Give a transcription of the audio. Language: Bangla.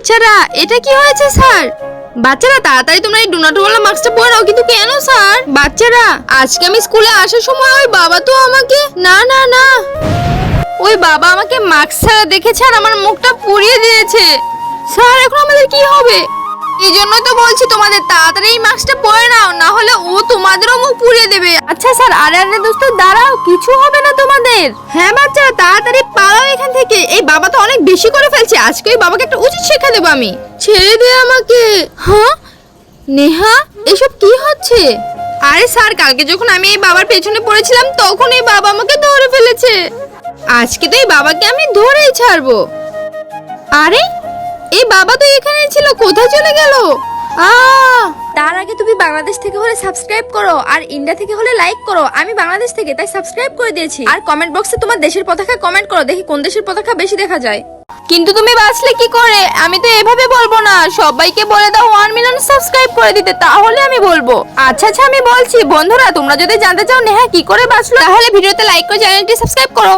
বাচ্চারা এটা কি হয়েছে স্যার? বাচ্চারা তাড়াতাড়ি তোমরা এই ডোনাটওয়ালা মাস্কটা পরে নাও। কিন্তু কেন স্যার? বাচ্চারা আজকে আমি স্কুলে আসার সময় ওই বাবা তো আমাকে না না না ওই বাবা আমাকে মাস্ক ছাড়া দেখেছে আর আমার মুখটা পুড়িয়ে দিয়েছে। স্যার এখন আমাদের কি হবে? এই জন্যই তো বলছি তোমাদের তাড়াতাড়ি এই মাস্কটা পরে নাও, না হলে ও তোমাদেরও মুখ পুড়িয়ে দেবে। আচ্ছা স্যার, আরে আরে দোস্ত দাঁড়াও, কিছু হবে না তোমাদের। হ্যাঁ বাচ্চারা তাড়াতাড়ি পালাও এখান থেকে। এই বাবা তো অনেক বেশি করে ফেলছে, আজকে ওই বাবাকে একটা উচিত শিক্ষা দেবো আমি। ছেড়ে দে আমাকে। হ্যাঁ নেহা, এসব কি হচ্ছে? আরে স্যার, কালকে যখন আমি এই বাবার পেছনে পড়েছিলাম তখন এই বাবা আমাকে ধরে ফেলেছে। আজকে তো এই বাবাকে আমি ধরেই ছাড়বো। আরে এই বাবা তো এখানেই ছিল, কোথায় চলে গেল? তার আগে তুমি বাংলাদেশ থেকে হলে সাবস্ক্রাইব করো আর ইন্ডিয়া থেকে হলে লাইক করো। আমি বাংলাদেশ থেকে, তাই সাবস্ক্রাইব করে দিয়েছি। আর কমেন্ট বক্সে তোমার দেশের পতাকা কমেন্ট করো, দেখি কোন দেশের পতাকা বেশি দেখা যায়। কিন্তু তুমি বাঁচলে কি করে? আমি তো এভাবে বলবো না, সবাইকে বলে দাও 1 মিলিয়ন সাবস্ক্রাইব করে দিতে, তাহলে আমি বলবো। আচ্ছা আচ্ছা আমি বলছি। বন্ধুরা তোমরা যদি জানতে চাও নেহা কি করে বাঁচলো, তাহলে ভিডিওতে লাইক করে চ্যানেলটি সাবস্ক্রাইব করো।